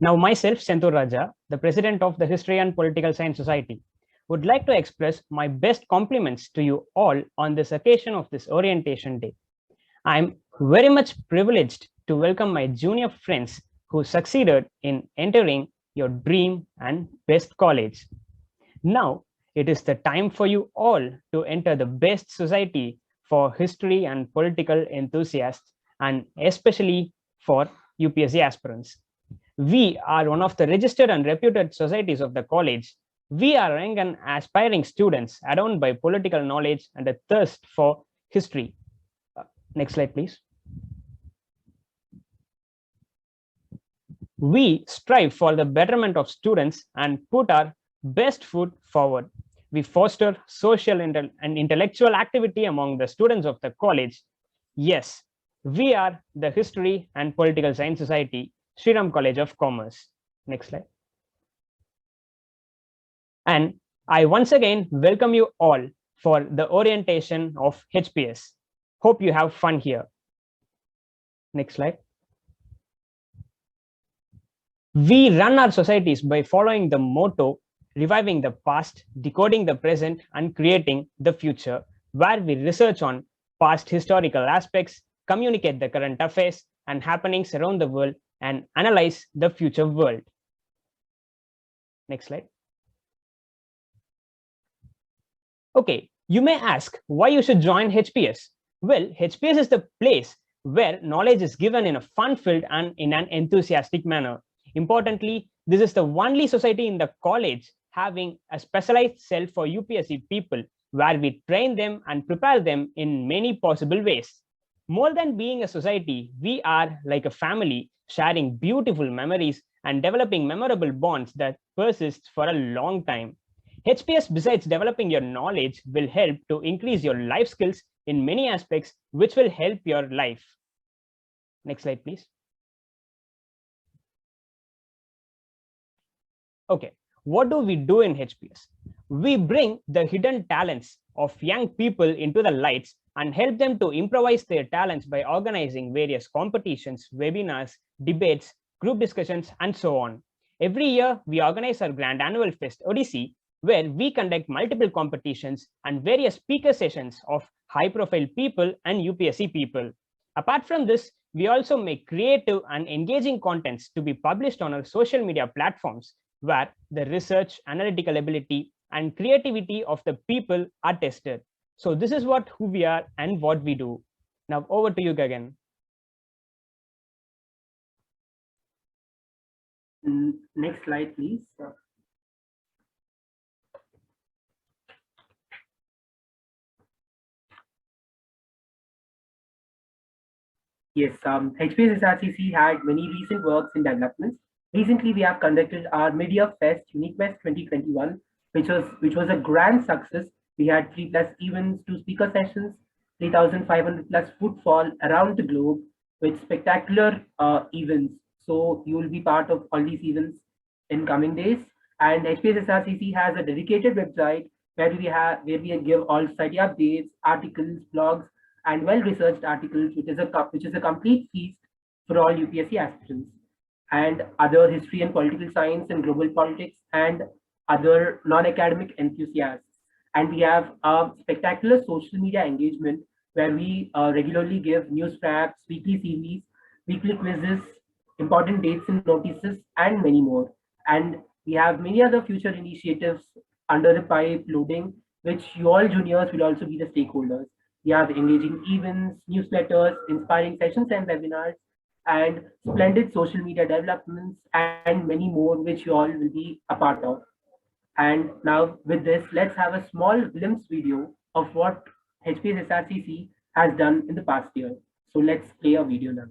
Now, myself, Senthur Raja, the president of the History and Political Science Society, would like to express my best compliments to you all on this occasion of this orientation day. I'm very much privileged to welcome my junior friends who succeeded in entering your dream and best college. Now, it is the time for you all to enter the best society for history and political enthusiasts, and especially for UPSC aspirants. We are one of the registered and reputed societies of the college. We are young and aspiring students adorned by political knowledge and a thirst for history. Next slide, please. We strive for the betterment of students and put our best foot forward. We foster social and intellectual activity among the students of the college. Yes, we are the History and Political Science Society, Shriram College of Commerce. Next slide. And I once again welcome you all for the orientation of HPS. Hope you have fun here. Next slide. We run our societies by following the motto, reviving the past, decoding the present, and creating the future, where we research on past historical aspects, communicate the current affairs and happenings around the world, and analyze the future world. Next slide. Okay, you may ask why you should join HPS. Well, HPS is the place where knowledge is given in a fun-filled and in an enthusiastic manner. Importantly, this is the only society in the college having a specialized cell for UPSC people, where we train them and prepare them in many possible ways. More than being a society, we are like a family, sharing beautiful memories and developing memorable bonds that persist for a long time. HPS, besides developing your knowledge, will help to increase your life skills in many aspects, which will help your life. Next slide, please. Okay, what do we do in HPS? We bring the hidden talents of young people into the lights and help them to improvise their talents by organizing various competitions, webinars, debates, group discussions, and so on. Every year, we organize our grand annual fest, Odyssey, where we conduct multiple competitions and various speaker sessions of high-profile people and UPSC people. Apart from this, we also make creative and engaging contents to be published on our social media platforms, where the research, analytical ability, and creativity of the people are tested. So this is who we are and what we do. Now over to you, Gagan. Next slide, please. Yes, HPS SRCC had many recent works in developments. Recently, we have conducted our Media Fest, Unique Fest 2021, which was a grand success. We had 3+ events, 2 speaker sessions, 3,500+ footfall around the globe with spectacular events. So you will be part of all these events in coming days. And HPS SRCC has a dedicated website where we give all society updates, articles, blogs, and well-researched articles, which is a complete feast for all UPSC aspirants, and other history and political science and global politics and other non-academic enthusiasts. And we have a spectacular social media engagement where we regularly give news tracks, weekly series, weekly quizzes, important dates and notices, and many more. And we have many other future initiatives under the pipe loading, which you all juniors will also be the stakeholders. We have engaging events, newsletters, inspiring sessions and webinars, and splendid social media developments, and many more, which you all will be a part of. And now with this, let's have a small glimpse video of what HPS SRCC has done in the past year. So let's play a video now.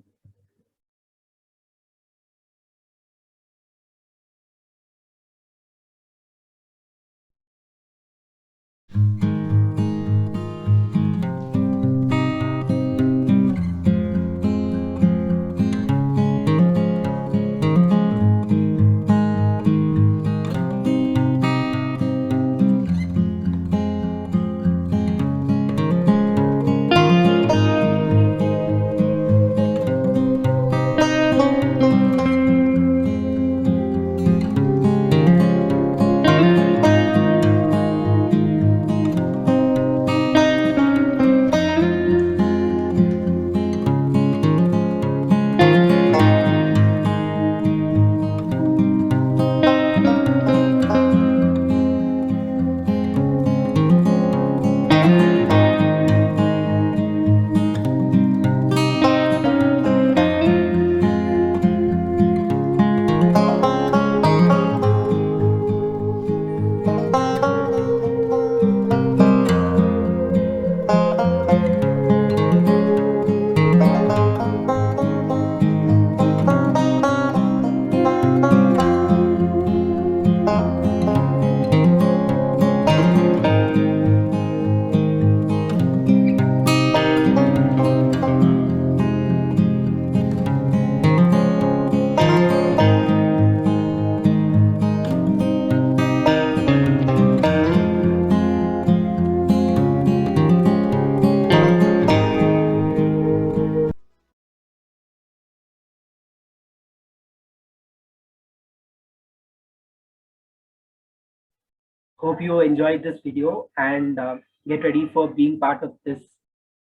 Hope you enjoyed this video and get ready for being part of this.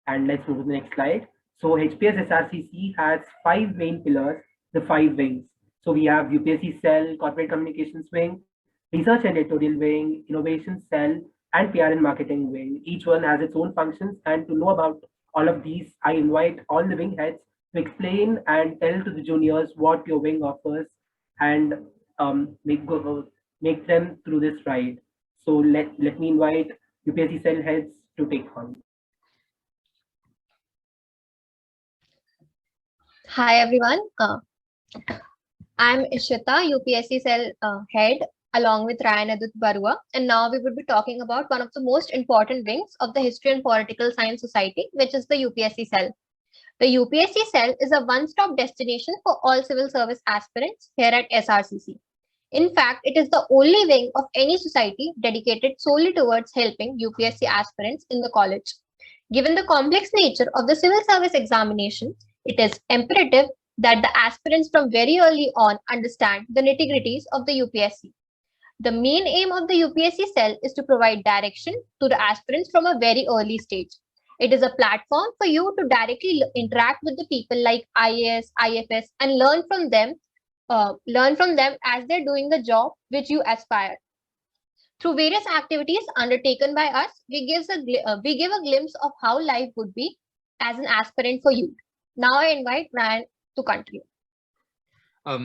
And let's move to the next slide. So HPS SRCC has 5 main pillars, the 5 wings. So we have UPSC Cell, Corporate Communications Wing, Research and Editorial Wing, Innovation Cell, and PR and Marketing Wing. Each one has its own functions. And to know about all of these, I invite all the wing heads to explain and tell to the juniors what your wing offers and make them through this ride. So let me invite UPSC Cell heads to take on. Hi everyone, I'm Ishita, UPSC Cell head along with Ryan Adit Barua, and now we will be talking about one of the most important wings of the History and Political Science Society, which is the UPSC Cell. The UPSC Cell is a one-stop destination for all civil service aspirants here at SRCC. In fact, it is the only wing of any society dedicated solely towards helping UPSC aspirants in the college. Given the complex nature of the civil service examination, it is imperative that the aspirants from very early on understand the nitty-gritties of the UPSC. The main aim of the UPSC Cell is to provide direction to the aspirants from a very early stage. It is a platform for you to directly interact with the people like IAS, IFS, and learn from them as they're doing the job which you aspire. Through various activities undertaken by us, we give a glimpse of how life would be as an aspirant for youth. Now I invite Ryan to continue.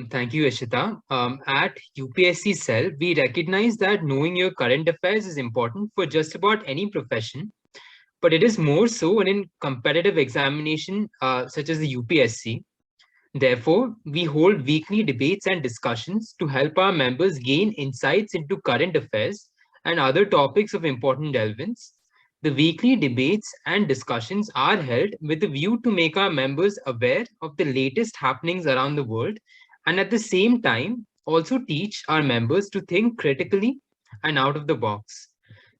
Thank you, Ishita. At UPSC Cell, we recognize that knowing your current affairs is important for just about any profession, but it is more so in competitive examination such as the UPSC. Therefore, we hold weekly debates and discussions to help our members gain insights into current affairs and other topics of important relevance. The weekly debates and discussions are held with a view to make our members aware of the latest happenings around the world, and at the same time also teach our members to think critically and out of the box.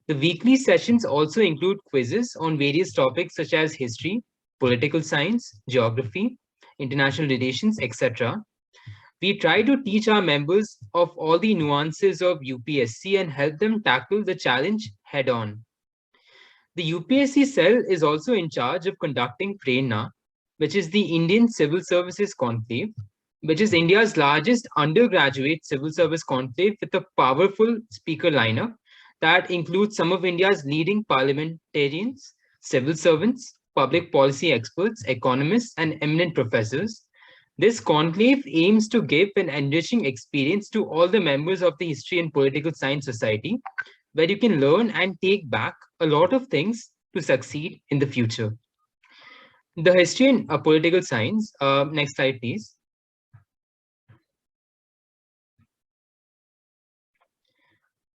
The weekly sessions also include quizzes on various topics such as history, political science, geography, international relations, etc. We try to teach our members of all the nuances of UPSC and help them tackle the challenge head on. The UPSC Cell is also in charge of conducting Prerna, which is the Indian Civil Services Conclave, which is India's largest undergraduate civil service conclave with a powerful speaker lineup that includes some of India's leading parliamentarians, civil servants, public policy experts, economists, and eminent professors. This conclave aims to give an enriching experience to all the members of the History and Political Science Society, where you can learn and take back a lot of things to succeed in the future. The History and Political Science, next slide please.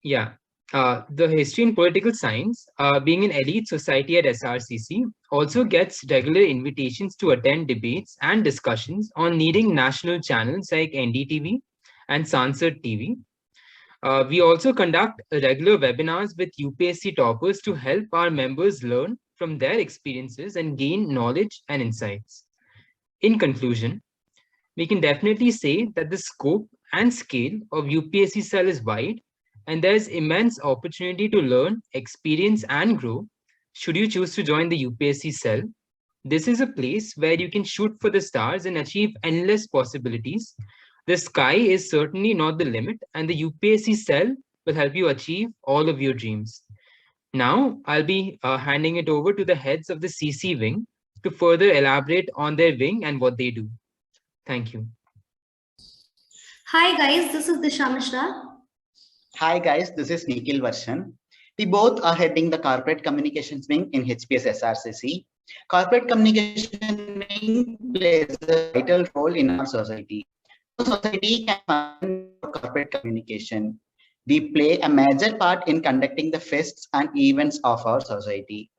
Yeah, the History and Political Science, being an elite society at SRCC, also gets regular invitations to attend debates and discussions on leading national channels like NDTV and Sansad TV. We also conduct regular webinars with UPSC toppers to help our members learn from their experiences and gain knowledge and insights. In conclusion, we can definitely say that the scope and scale of UPSC Cell is wide, and there is immense opportunity to learn, experience, and grow should you choose to join the UPSC Cell. This is a place where you can shoot for the stars and achieve endless possibilities. The sky is certainly not the limit, and the UPSC Cell will help you achieve all of your dreams. Now, I'll be handing it over to the heads of the CC wing to further elaborate on their wing and what they do. Thank you. Hi guys, this is Disha Mishra. Hi guys, this is Nikhil Varshan. We both are heading the Corporate Communications Wing in HPS SRCC. Corporate Communication Wing plays a vital role in our society. The society can fund corporate communication. We play a major part in conducting the fests and events of our society.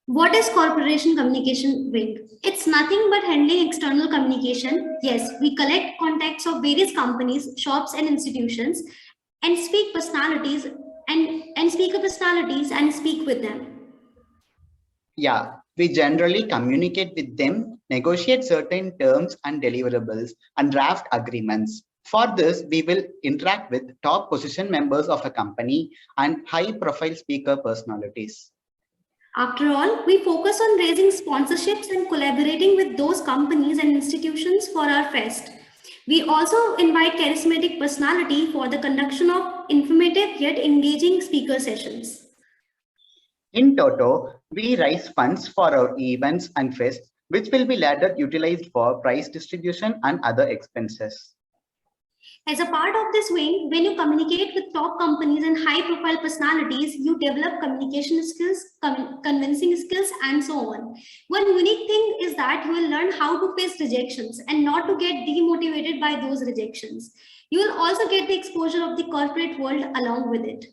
What is Corporation Communication Wing? It's nothing but handling external communication. Yes, we collect contacts of various companies, shops, and institutions, and speak personalities and speaker personalities and speak with them. Yeah, we generally communicate with them, negotiate certain terms and deliverables, and draft agreements. For this, we will interact with top position members of a company and high-profile speaker personalities. After all, we focus on raising sponsorships and collaborating with those companies and institutions for our fest. We also invite charismatic personality for the conduction of informative yet engaging speaker sessions. In toto, we raise funds for our events and fests, which will be later utilized for prize distribution and other expenses. As a part of this wing, when you communicate with top companies and high-profile personalities, you develop communication skills, convincing skills, and so on. One unique thing is that you will learn how to face rejections and not to get demotivated by those rejections. You will also get the exposure of the corporate world along with it.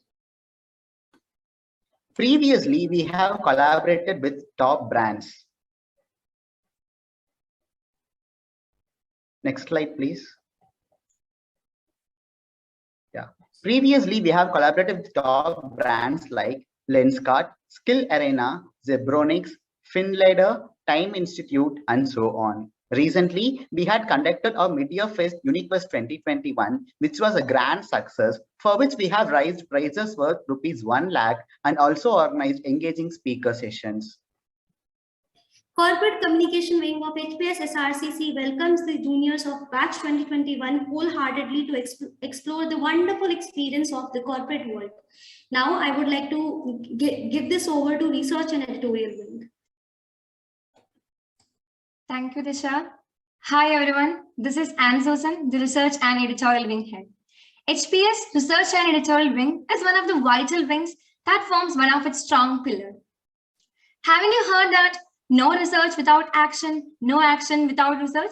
Previously, we have collaborated with top brands. Next slide, please. Previously, we have collaborated with top brands like Lenskart, Skill Arena, Zebronics, Finlader, Time Institute, and so on. Recently, we had conducted our Media Fest UniqueWest 2021, which was a grand success, for which we have raised prizes worth ₹1 lakh and also organized engaging speaker sessions. Corporate Communication Wing of HPS SRCC welcomes the juniors of batch 2021 wholeheartedly to explore the wonderful experience of the corporate world. Now, I would like to give this over to Research and Editorial Wing. Thank you, Disha. Hi, everyone. This is Anne Susan, the Research and Editorial Wing Head. HPS Research and Editorial Wing is one of the vital wings that forms one of its strong pillars. Haven't you heard that no research without action, no action without research?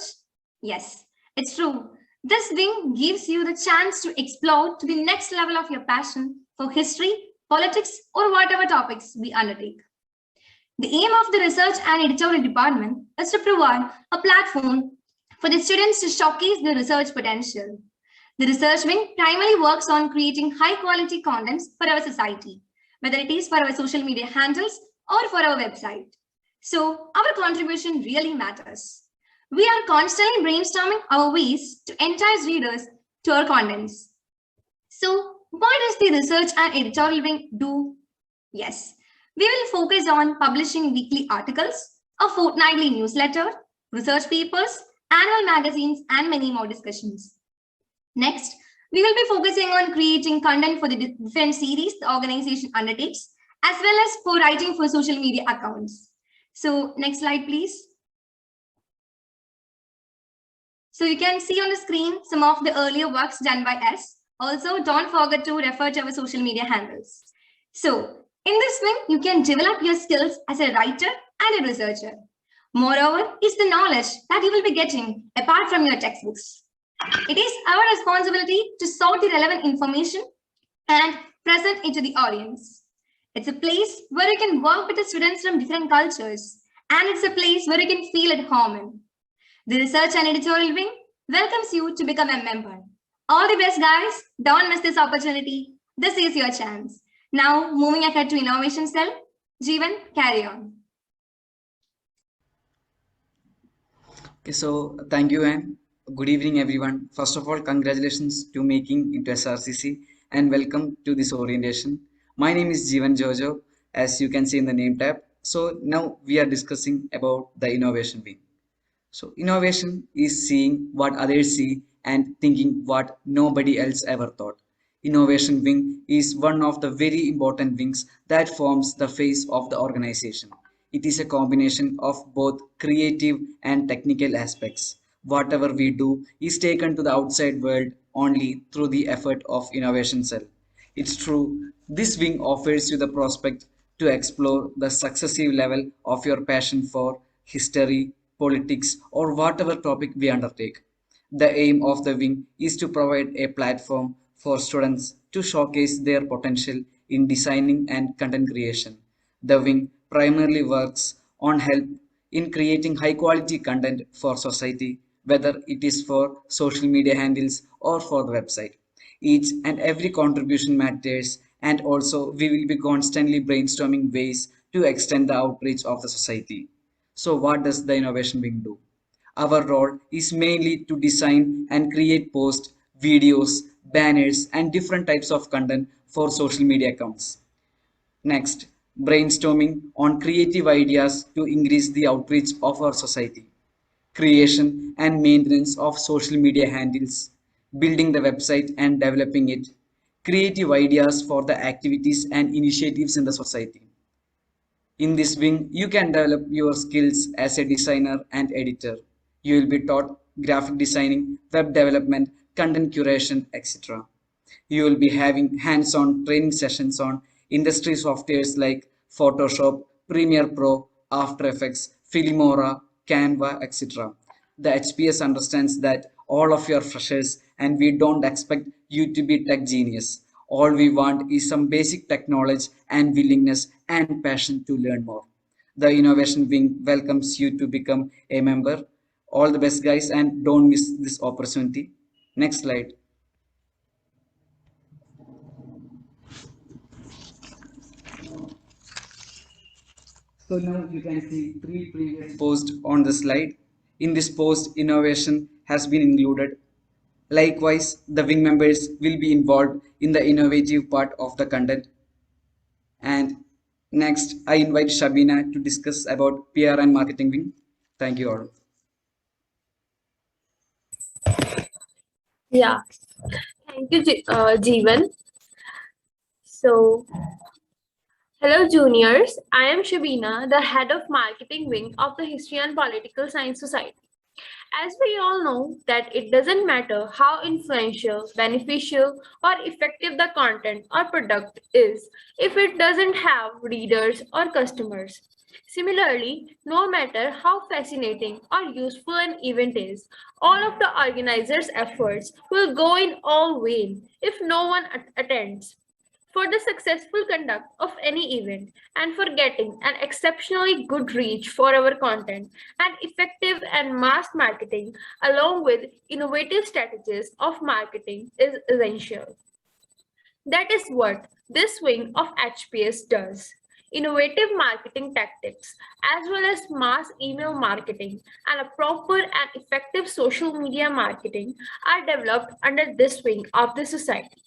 Yes, it's true. This wing gives you the chance to explore to the next level of your passion for history, politics, or whatever topics we undertake. The aim of the Research and Editorial Department is to provide a platform for the students to showcase their research potential. The research wing primarily works on creating high-quality contents for our society, whether it is for our social media handles or for our website. So our contribution really matters. We are constantly brainstorming our ways to entice readers to our contents. So what does the Research and Editorial Wing do? Yes, we will focus on publishing weekly articles, a fortnightly newsletter, research papers, annual magazines, and many more discussions. Next, we will be focusing on creating content for the different series the organization undertakes, as well as for writing for social media accounts. So next slide, please. So you can see on the screen some of the earlier works done by us. Also, don't forget to refer to our social media handles. So in this wing, you can develop your skills as a writer and a researcher. Moreover, is the knowledge that you will be getting apart from your textbooks. It is our responsibility to sort the relevant information and present it to the audience. It's a place where you can work with the students from different cultures, and it's a place where you can feel at home in. The Research and Editorial Wing welcomes you to become a member. All the best, guys. Don't miss this opportunity. This is your chance. Now, moving ahead to Innovation Cell. Jeevan, carry on. Okay, so thank you, Anne. Good evening, everyone. First of all, congratulations to making into SRCC and welcome to this orientation. My name is Jeevan Jojo, as you can see in the name tab. So now we are discussing about the innovation wing. So innovation is seeing what others see and thinking what nobody else ever thought. Innovation wing is one of the very important wings that forms the face of the organization. It is a combination of both creative and technical aspects. Whatever we do is taken to the outside world only through the effort of innovation cell. It's true, this wing offers you the prospect to explore the successive level of your passion for history, politics, or whatever topic we undertake. The aim of the wing is to provide a platform for students to showcase their potential in designing and content creation. The wing primarily works on help in creating high quality content for society, whether it is for social media handles or for the website. Each and every contribution matters, and also we will be constantly brainstorming ways to extend the outreach of the society. So what does the innovation wing do? Our role is mainly to design and create posts videos, banners, and different types of content for social media accounts. Next, brainstorming on creative ideas to increase the outreach of our society. Creation and maintenance of social media handles, building the website and developing it. Creative ideas for the activities and initiatives in the society. In this wing, you can develop your skills as a designer and editor. You will be taught graphic designing, web development, content curation, etc. You will be having hands-on training sessions on industry softwares like Photoshop, Premiere Pro, After Effects, Filmora, Canva, etc. The HPS understands that all of you are freshers and we don't expect you to be tech genius. All we want is some basic tech knowledge and willingness and passion to learn more. The Innovation Wing welcomes you to become a member. All the best, guys, and don't miss this opportunity. Next slide. So now you can see 3 previous posts on the slide. In this post, innovation has been included. Likewise, the wing members will be involved in the innovative part of the content. And next, I invite Shabina to discuss about PR and marketing wing. Thank you all. Yeah, thank you, Jeevan. So, hello, juniors. I am Shabina, the head of marketing wing of the History and Political Science Society. As we all know that it doesn't matter how influential, beneficial, or effective the content or product is if it doesn't have readers or customers. Similarly, no matter how fascinating or useful an event is, all of the organizers' efforts will go in all vain if no one attends. For the successful conduct of any event and for getting an exceptionally good reach for our content and effective and mass marketing along with innovative strategies of marketing is essential. That is what this wing of HPS does. Innovative marketing tactics, as well as mass email marketing and a proper and effective social media marketing are developed under this wing of the society.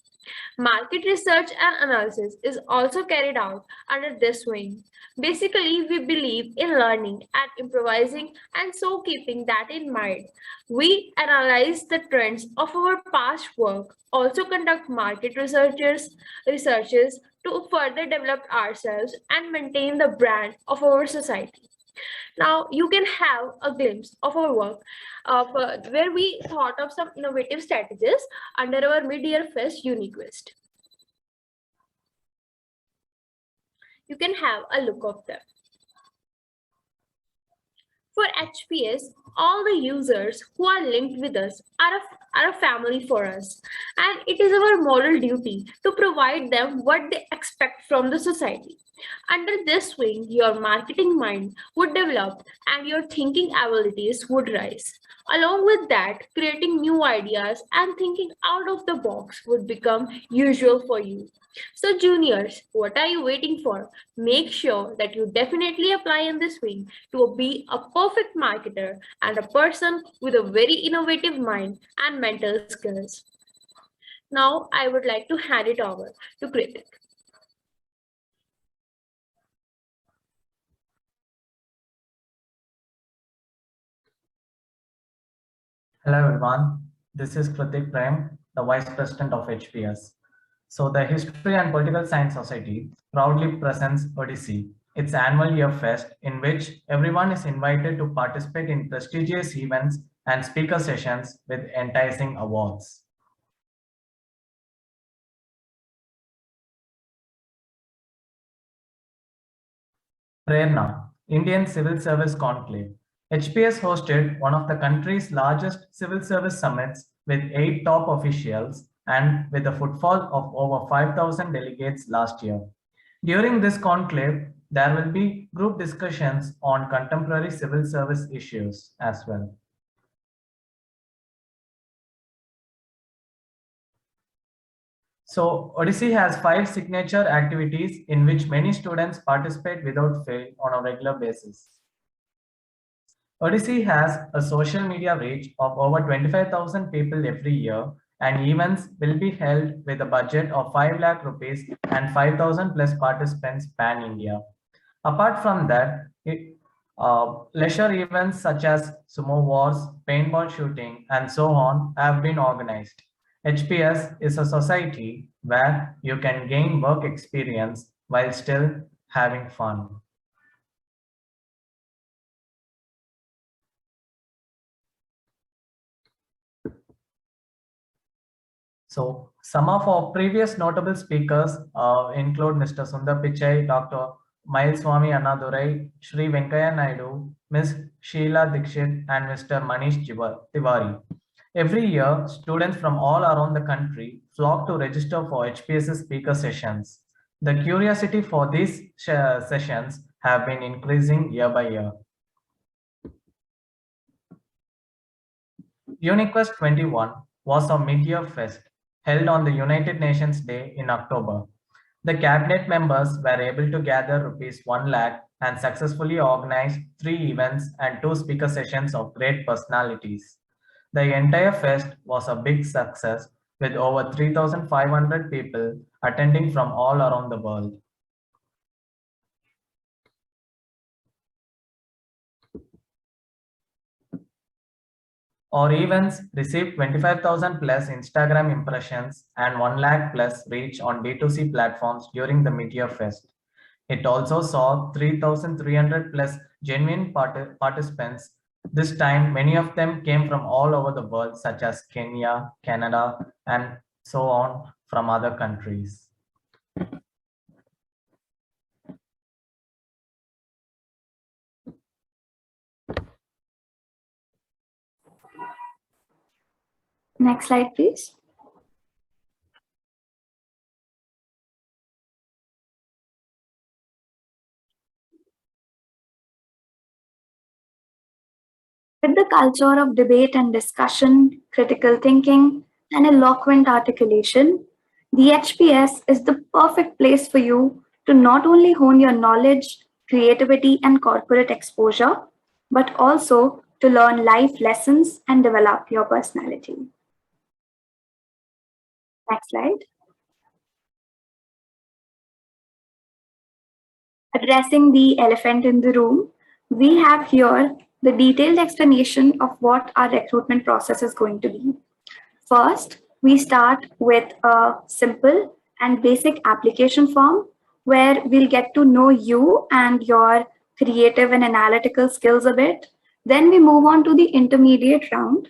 Market research and analysis is also carried out under this wing. Basically, we believe in learning and improvising, and so keeping that in mind, we analyze the trends of our past work, also conduct market researches to further develop ourselves and maintain the brand of our society. Now you can have a glimpse of our work where we thought of some innovative strategies under our mid-year fest UniQuest. You can have a look of them. For HPS, all the users who are linked with us are a family for us, and it is our moral duty to provide them what they expect from the society. Under this wing, your marketing mind would develop and your thinking abilities would rise. Along with that, creating new ideas and thinking out of the box would become usual for you. So juniors, what are you waiting for? Make sure that you definitely apply in this wing to be a perfect marketer and a person with a very innovative mind and mental skills. Now I would like to hand it over to Kritik. Hello everyone, this is Kritik Prem, the Vice President of HPS. So the History and Political Science Society proudly presents Odyssey, its annual year fest in which everyone is invited to participate in prestigious events and speaker sessions with enticing awards. Prerna, Indian Civil Service Conclave. HPS hosted one of the country's largest civil service summits with 8 top officials and with a footfall of over 5,000 delegates last year. During this conclave, there will be group discussions on contemporary civil service issues as well. So Odyssey has 5 signature activities in which many students participate without fail on a regular basis. Odyssey has a social media reach of over 25,000 people every year and events will be held with a budget of 5 lakh rupees and 5,000 plus participants pan-India. Apart from that, leisure events such as sumo wars, paintball shooting, and so on have been organized. HPS is a society where you can gain work experience while still having fun. So some of our previous notable speakers include Mr. Sundar Pichai, Dr. Mailswamy Annadurai, Shri Venkaya Naidu, Ms. Sheila Dikshit, and Mr. Manish Tiwari. Every year, students from all around the country flock to register for HPS's speaker sessions. The curiosity for these sessions have been increasing year by year. UniQuest 21 was a mid-year fest held on the United Nations Day in October. The cabinet members were able to gather rupees 1 lakh and successfully organized 3 events and 2 speaker sessions of great personalities. The entire fest was a big success with over 3,500 people attending from all around the world. Our events received 25,000 plus Instagram impressions and 1 lakh plus reach on D2C platforms during the mid-year fest. It also saw 3,300 plus genuine participants. This time, many of them came from all over the world, such as Kenya, Canada, and so on from other countries. Next slide, please. With the culture of debate and discussion, critical thinking, and eloquent articulation, the HPS is the perfect place for you to not only hone your knowledge, creativity, and corporate exposure, but also to learn life lessons and develop your personality. Next slide. Addressing the elephant in the room, we have here the detailed explanation of what our recruitment process is going to be. First, we start with a simple and basic application form where we'll get to know you and your creative and analytical skills a bit. Then we move on to the intermediate round.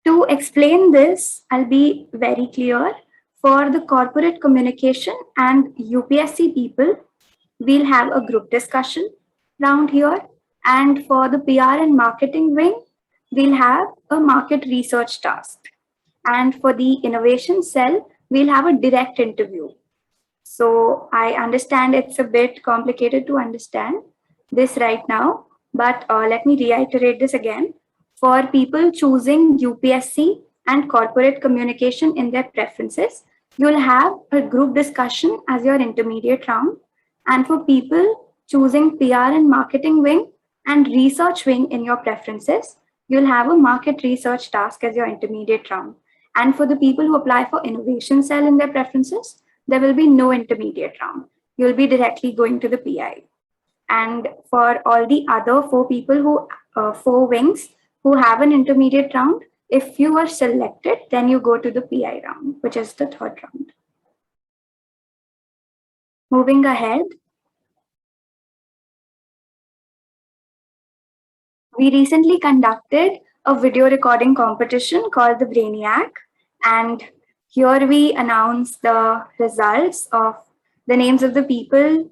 To explain this, I'll be very clear. For the corporate communication and UPSC people, we'll have a group discussion round here. And for the PR and marketing wing, we'll have a market research task. And for the innovation cell, we'll have a direct interview. So I understand it's a bit complicated to understand this right now, but let me reiterate this again. For people choosing UPSC and corporate communication in their preferences, you'll have a group discussion as your intermediate round. And for people choosing PR and marketing wing and research wing in your preferences, you'll have a market research task as your intermediate round. And for the people who apply for innovation cell in their preferences, there will be no intermediate round. You'll be directly going to the PI. And for all the other 4 people who, 4 wings who have an intermediate round, if you are selected, then you go to the PI round, which is the 3rd round. Moving ahead, we recently conducted a video recording competition called the Brainiac, and here we announce the results of the names of the people.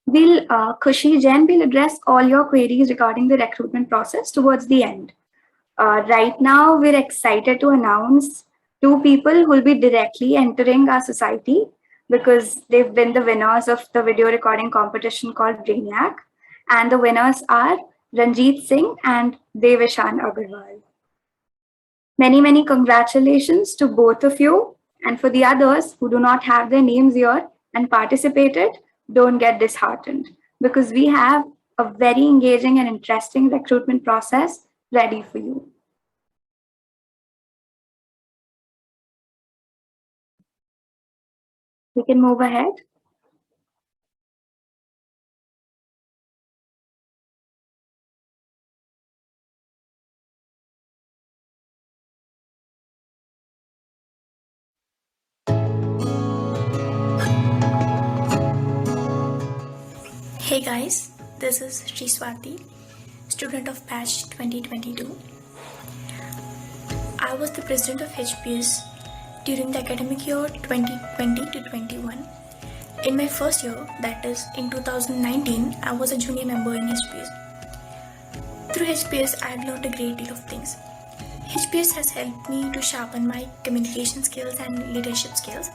Khushi Jain will address all your queries regarding the recruitment process towards the end. Right now, we're excited to announce 2 people who will be directly entering our society because they've been the winners of the video recording competition called Brainiac. And the winners are Ranjit Singh and Devishan Agarwal. Many, many congratulations to both of you. And for the others who do not have their names here and participated, don't get disheartened because we have a very engaging and interesting recruitment process ready for you. We can move ahead. Hey guys, this is Shri Swati, student of batch 2022. I was the president of HPS during the academic year 2020 to 21. In my first year, that is in 2019, I was a junior member in HPS. Through HPS, I have learned a great deal of things. HPS has helped me to sharpen my communication skills and leadership skills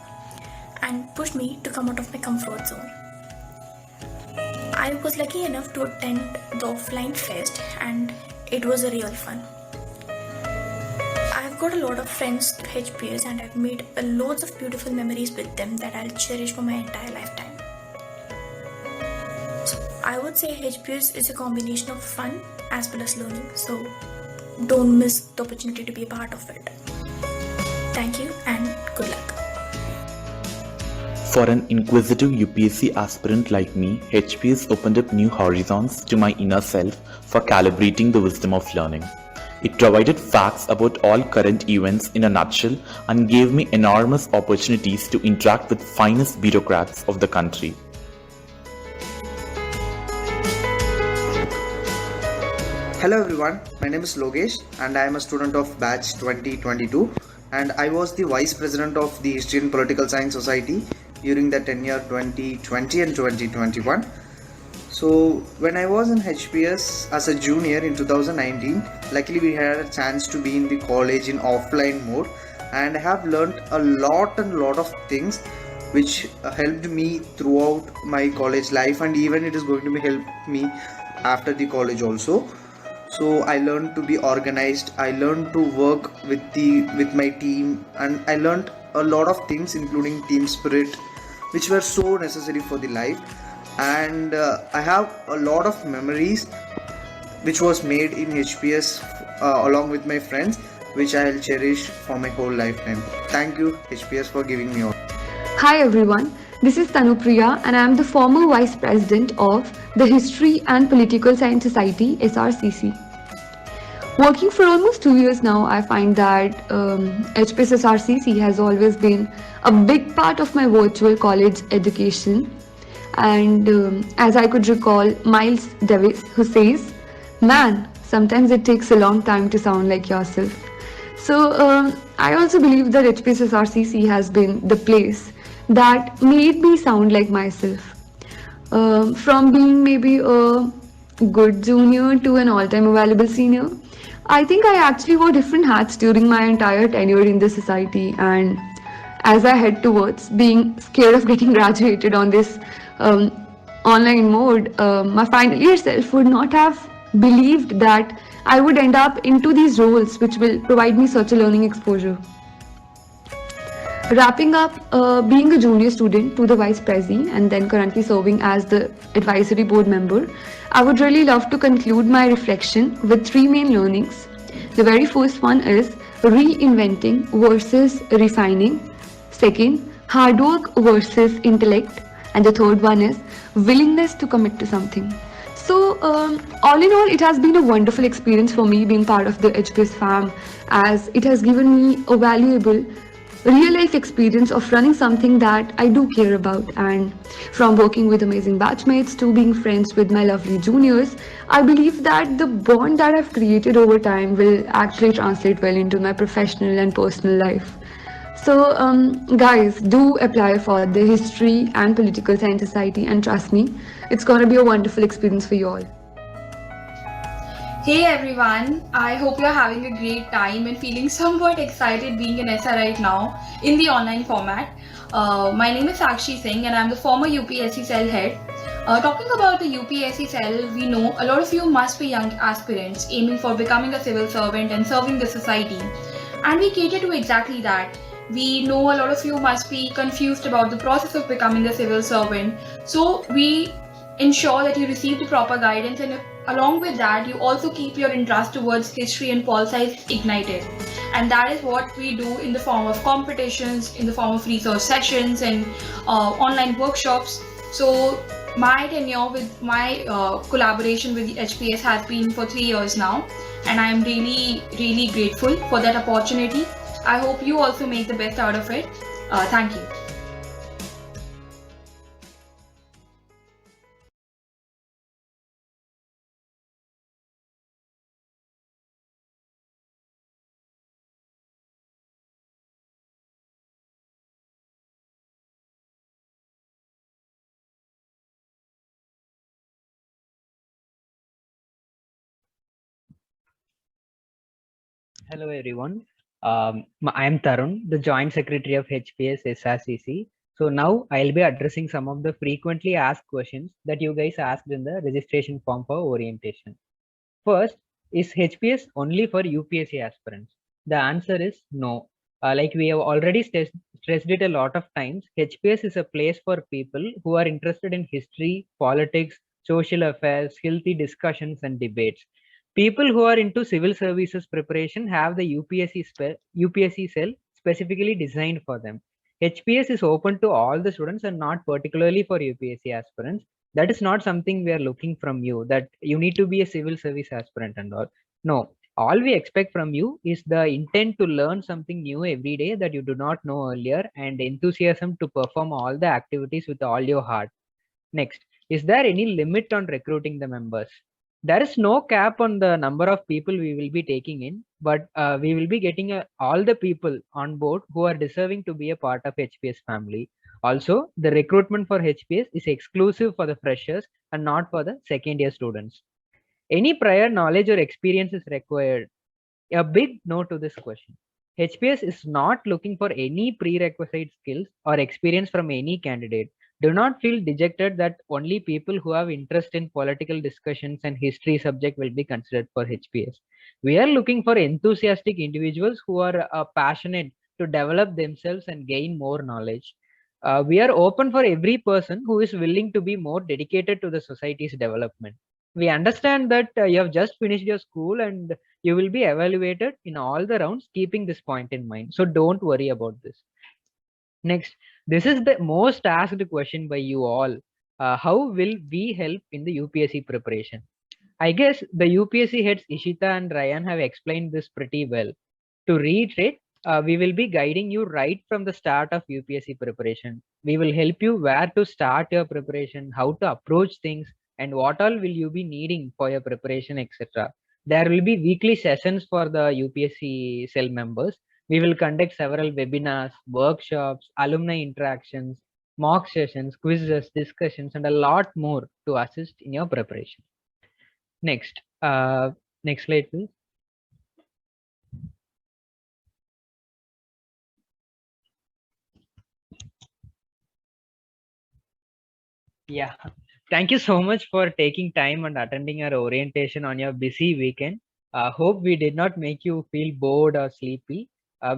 and pushed me to come out of my comfort zone. I was lucky enough to attend the offline fest and it was a real fun. I've got a lot of friends through HPS and I've made loads of beautiful memories with them that I'll cherish for my entire lifetime. So I would say HPS is a combination of fun as well as learning, so don't miss the opportunity to be a part of it. Thank you and good luck. For an inquisitive UPSC aspirant like me, HPS opened up new horizons to my inner self for calibrating the wisdom of learning. It provided facts about all current events in a nutshell and gave me enormous opportunities to interact with finest bureaucrats of the country. Hello everyone, my name is Logesh and I am a student of batch 2022 and I was the Vice President of the History and Political Science Society during the tenure 2020 and 2021. So when I was in HPS as a junior in 2019, luckily we had a chance to be in the college in offline mode and I have learned a lot of things which helped me throughout my college life, and even it is going to be help me after the college also. So I learned to be organized, I learned to work with my team, and I learned a lot of things including team spirit, which were so necessary for the life. And I have a lot of memories which was made in HPS along with my friends, which I'll cherish for my whole lifetime. Thank you HPS for giving me all. Hi everyone, this is Tanupriya and I am the former Vice President of the History and Political Science Society, SRCC. Working for almost 2 years now, I find that HPS SRCC has always been a big part of my virtual college education. And as I could recall Miles Davis, who says, "Man, sometimes it takes a long time to sound like yourself." So I also believe that HPS SRCC has been the place that made me sound like myself. From being maybe a good junior to an all-time available senior, I think I actually wore different hats during my entire tenure in the society, and as I head towards being scared of getting graduated on this online mode, my final year self would not have believed that I would end up into these roles which will provide me such a learning exposure. Wrapping up being a junior student to the Vice Prezi and then currently serving as the advisory board member, I would really love to conclude my reflection with 3 main learnings. The very first one is reinventing versus refining. Second, hard work versus intellect. And the third one is willingness to commit to something. So all in all, it has been a wonderful experience for me being part of the HPS fam, as it has given me a valuable real life experience of running something that I do care about. And from working with amazing batchmates to being friends with my lovely juniors, I believe that the bond that I've created over time will actually translate well into my professional and personal life. So guys, do apply for the History and Political Science Society, and trust me, it's gonna be a wonderful experience for you all. Hey everyone, I hope you're having a great time and feeling somewhat excited being in SR right now in the online format. My name is Sakshi Singh and I'm the former UPSC cell head. Talking about the UPSC cell, we know a lot of you must be young aspirants aiming for becoming a civil servant and serving the society. And we cater to exactly that. We know a lot of you must be confused about the process of becoming a civil servant. So we ensure that you receive the proper guidance and along with that, you also keep your interest towards history and pol science ignited. And that is what we do in the form of competitions, in the form of research sessions and online workshops. So my tenure with my collaboration with the HPS has been for 3 years now, and I am really, really grateful for that opportunity. I hope you also make the best out of it. Thank you. Hello everyone. I am Tarun, the Joint Secretary of HPS SRCC. So now I'll be addressing some of the frequently asked questions that you guys asked in the registration form for orientation. First, is HPS only for UPSC aspirants? The answer is no. Like we have already stressed it a lot of times, HPS is a place for people who are interested in history, politics, social affairs, healthy discussions and debates. People who are into civil services preparation have the UPSC cell specifically designed for them. HPS is open to all the students and not particularly for UPSC aspirants. That is not something we are looking from you, that you need to be a civil service aspirant and all. No, all we expect from you is the intent to learn something new every day that you do not know earlier, and enthusiasm to perform all the activities with all your heart. Next, is there any limit on recruiting the members? There is no cap on the number of people we will be taking in, but we will be getting all the people on board who are deserving to be a part of HPS family. Also, the recruitment for HPS is exclusive for the freshers and not for the second year students. Any prior knowledge or experience is required? A big no to this question. HPS is not looking for any prerequisite skills or experience from any candidate. Do not feel dejected that only people who have interest in political discussions and history subject will be considered for HPS. We are looking for enthusiastic individuals who are passionate to develop themselves and gain more knowledge. We are open for every person who is willing to be more dedicated to the society's development. We understand that you have just finished your school and you will be evaluated in all the rounds, keeping this point in mind. So don't worry about this. Next, this is the most asked question by you all. How will we help in the UPSC preparation? I guess the UPSC heads Ishita and Ryan have explained this pretty well. To reiterate, we will be guiding you right from the start of UPSC preparation. We will help you where to start your preparation, how to approach things, and what all will you be needing for your preparation, etc. There will be weekly sessions for the UPSC cell members. We will conduct several webinars, workshops, alumni interactions, mock sessions, quizzes, discussions, and a lot more to assist in your preparation. Next, next slide, please. Yeah, thank you so much for taking time and attending our orientation on your busy weekend. Hope we did not make you feel bored or sleepy.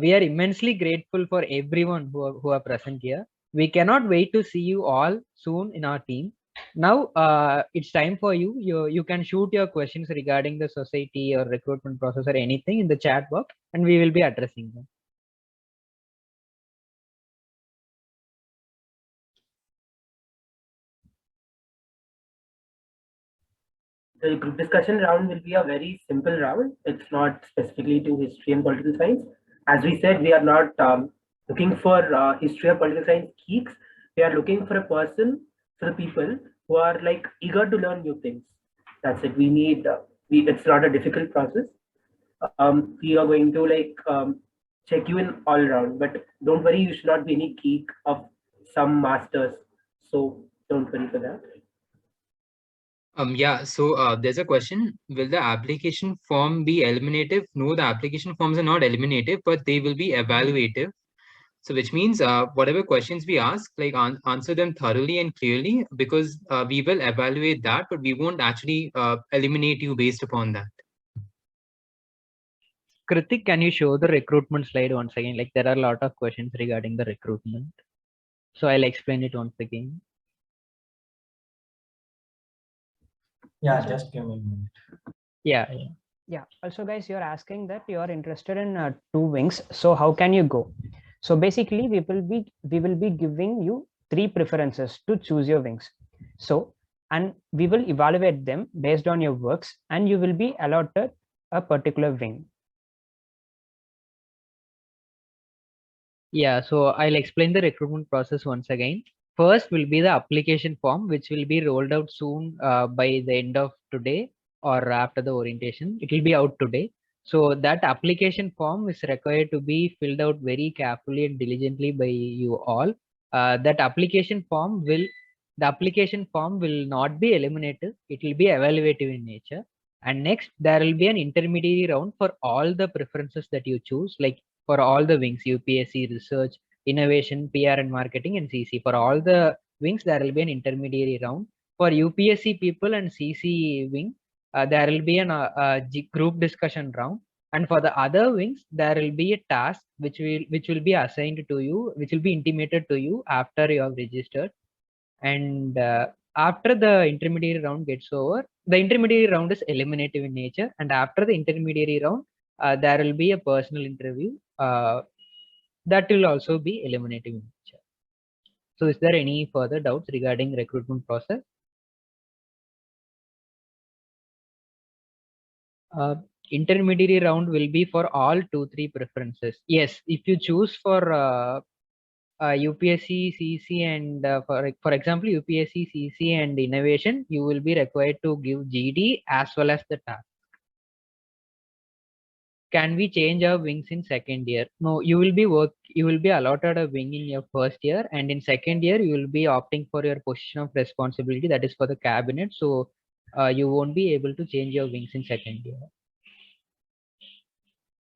We are immensely grateful for everyone who are present here. We cannot wait to see you all soon in our team. Now it's time for you. You can shoot your questions regarding the society or recruitment process or anything in the chat box, and we will be addressing them. The group discussion round will be a very simple round. It's not specifically to history and political science. As we said, we are not looking for history or political science geeks. We are looking for a person, for the people who are like eager to learn new things. That's it. We need, it's not a difficult process. We are going to like check you in all around, but don't worry, you should not be any geek of some masters. So don't worry for that. Yeah, so there's a question. Will the application form be eliminative? No, the application forms are not eliminative, but they will be evaluative. So which means whatever questions we ask, like answer them thoroughly and clearly, because we will evaluate that, but we won't actually eliminate you based upon that. Kritik, can you show the recruitment slide once again? Like there are a lot of questions regarding the recruitment. So I'll explain it once again. Yeah, Also- just give me a minute. Yeah. Also, guys, you're asking that you are interested in 2 wings. So how can you go? So basically, we will be giving you 3 preferences to choose your wings. So, and we will evaluate them based on your works, and you will be allotted a particular wing. Yeah, so I'll explain the recruitment process once again. First will be the application form, which will be rolled out soon by the end of today or after the orientation. It will be out today. So that application form is required to be filled out very carefully and diligently by you all. The application form will not be eliminative. It will be evaluative in nature. And next, there will be an intermediary round for all the preferences that you choose, like for all the wings, UPSC, research, innovation, PR and marketing, and CC. For all the wings, there will be an intermediary round. For UPSC people and CC wing, there will be a group discussion round. And for the other wings, there will be a task which will be assigned to you, which will be intimated to you after you have registered. And after the intermediary round gets over, the intermediary round is eliminative in nature. And after the intermediary round, there will be a personal interview that will also be eliminative in nature. So is there any further doubts regarding recruitment process? Intermediary round will be for all 2-3 preferences. Yes, if you choose for UPSC, CC, and for example, UPSC, CC, and innovation, you will be required to give GD as well as the task. Can we change our wings in second year? No, you will be allotted a wing in your first year, and in second year you will be opting for your position of responsibility, that is for the cabinet. So you won't be able to change your wings in second year.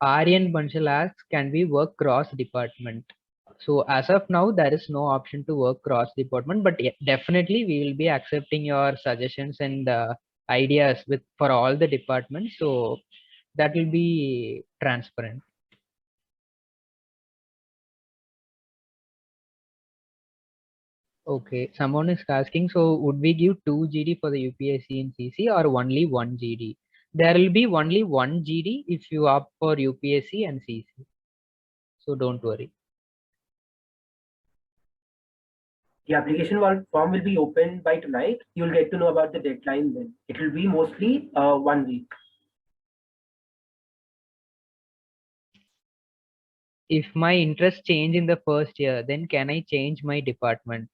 Aryan Banshal asks, can we work cross department? So as of now, there is no option to work cross department, but definitely we will be accepting your suggestions and ideas for all the departments. So that will be transparent. Okay, someone is asking, so would we give 2 GD for the UPSC and CC or only 1 GD? There will be only 1 GD if you opt for UPSC and CC. So don't worry. The application form will be open by tonight. You'll get to know about the deadline then. It will be mostly 1 week. If my interests change in the first year, then can I change my department?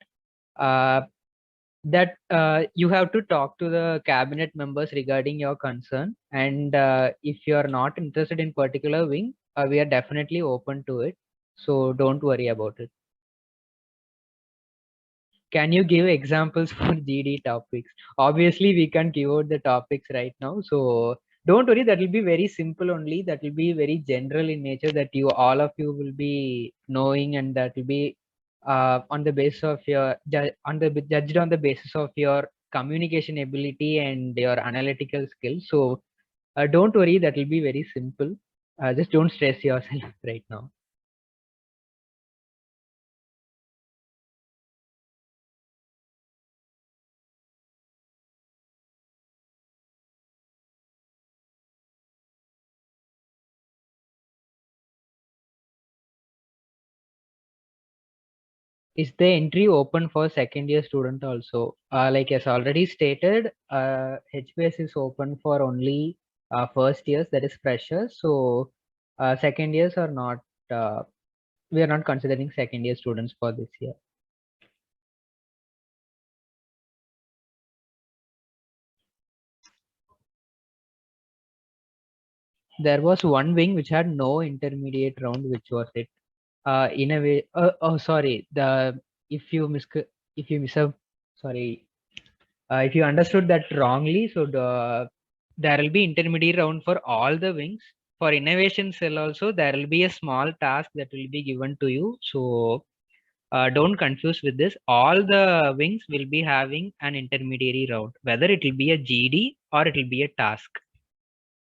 That you have to talk to the cabinet members regarding your concern. And if you are not interested in particular wing, we are definitely open to it. So don't worry about it. Can you give examples for GD topics? Obviously, we can't give out the topics right now. So don't worry, that will be very simple only. That will be very general in nature, that all of you will be knowing, and that will be on the basis of your judged on the basis of your communication ability and your analytical skills. So don't worry, that will be very simple. Just don't stress yourself right now. Is the entry open for second year student also? Like as already stated, HPS is open for only first years, that is freshers. So second years are not, we are not considering second year students for this year. There was one wing which had no intermediate round, which was it. In a way, sorry, if you understood that wrongly, so there will be intermediate round for all the wings. For innovation cell also, there will be a small task that will be given to you. So don't confuse with this. All the wings will be having an intermediary round, whether it will be a GD or it will be a task.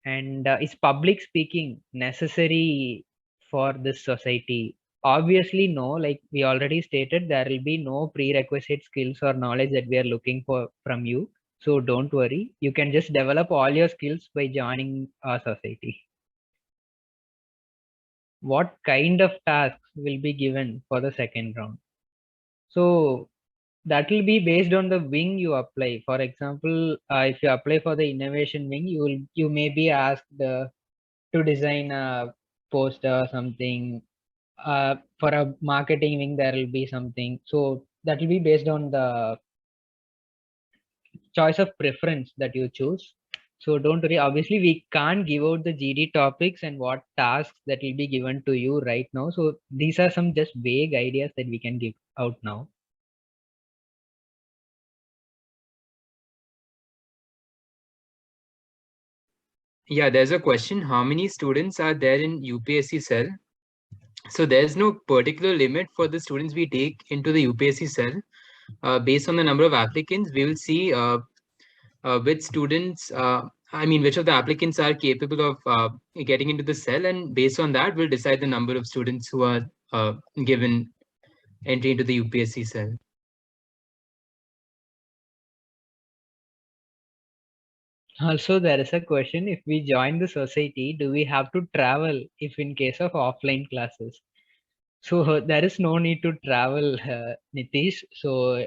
And is public speaking necessary for this society? Obviously no. Like we already stated, there will be no prerequisite skills or knowledge that we are looking for from you. So don't worry, you can just develop all your skills by joining our society. What kind of tasks will be given for the second round? So that will be based on the wing you apply. For example, if you apply for the innovation wing, you may be asked to design a poster or something. For a marketing wing, there will be something. So that will be based on the choice of preference that you choose. So don't worry. Obviously, we can't give out the GD topics and what tasks that will be given to you right now. So these are some just vague ideas that we can give out now. Yeah, there's a question. How many students are there in UPSC cell? So there's no particular limit for the students we take into the UPSC cell. Based on the number of applicants, we will see which students, which of the applicants are capable of getting into the cell, and based on that, we'll decide the number of students who are given entry into the UPSC cell. Also, there is a question, if we join the society, do we have to travel if in case of offline classes? So there is no need to travel, Nitish. So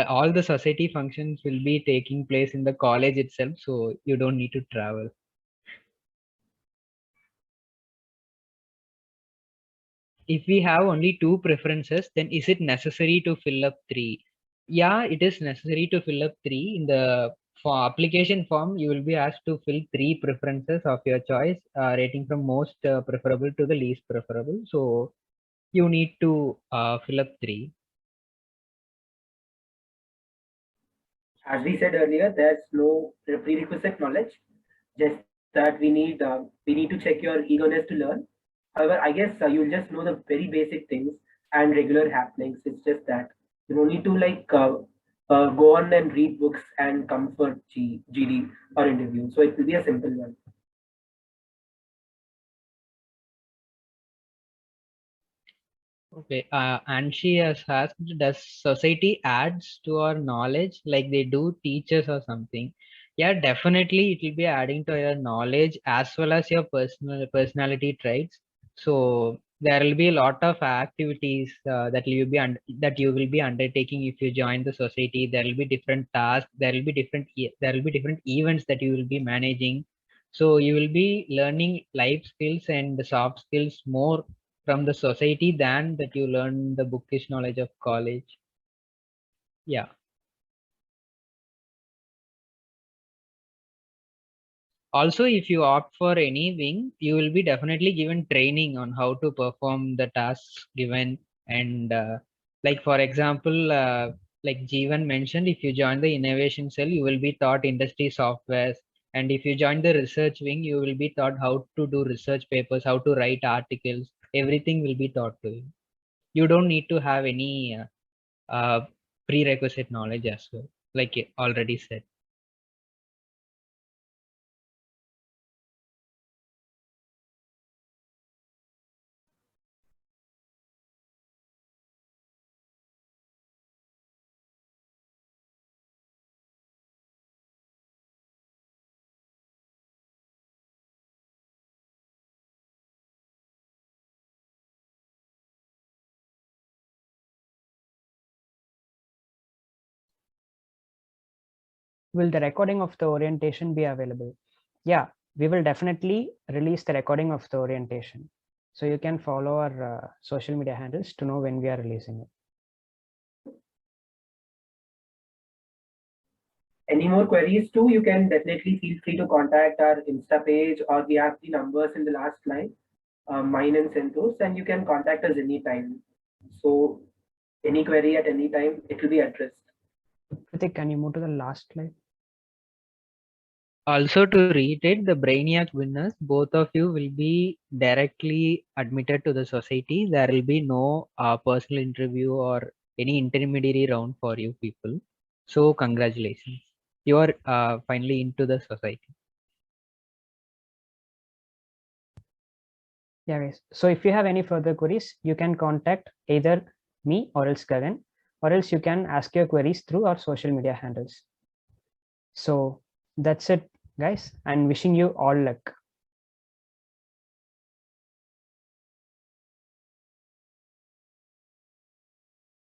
all the society functions will be taking place in the college itself. So you don't need to travel. If we have only 2 preferences, then is it necessary to fill up 3? Yeah, it is necessary to fill up 3. In the application form, you will be asked to fill 3 preferences of your choice, rating from most preferable to the least preferable. So you need to fill up 3. As we said earlier, there's no prerequisite knowledge, just that we need to check your eagerness to learn. However, I guess you'll just know the very basic things and regular happenings. It's just that you don't need to go on and read books and come for GD or interview. So it will be a simple one. Okay, and she has asked, does society adds to our knowledge like they do teachers or something? Yeah, definitely it will be adding to your knowledge as well as your personality traits. So there will be a lot of activities that you will be undertaking if you join the society. There will be different tasks. There will be different events that you will be managing. So you will be learning life skills and the soft skills more from the society than that you learn the bookish knowledge of college. Yeah. Also, if you opt for any wing, you will be definitely given training on how to perform the tasks given. And like, for example, like Jeevan mentioned, if you join the innovation cell, you will be taught industry softwares. And if you join the research wing, you will be taught how to do research papers, how to write articles. Everything will be taught to you. You don't need to have any prerequisite knowledge as well, like already said. Will the recording of the orientation be available? Yeah, we will definitely release the recording of the orientation. So you can follow our social media handles to know when we are releasing it. Any more queries too, you can definitely feel free to contact our Insta page, or we have the numbers in the last line, mine and Sento's, and you can contact us anytime. So any query at any time, it will be addressed. Kritik, can you move to the last slide? Also, to reiterate, the Brainiac winners, both of you will be directly admitted to the society. There will be no personal interview or any intermediary round for you people. So congratulations. You are finally into the society. Yeah, guys. So if you have any further queries, you can contact either me or else Gagan, or else you can ask your queries through our social media handles. So that's it, guys, and wishing you all luck.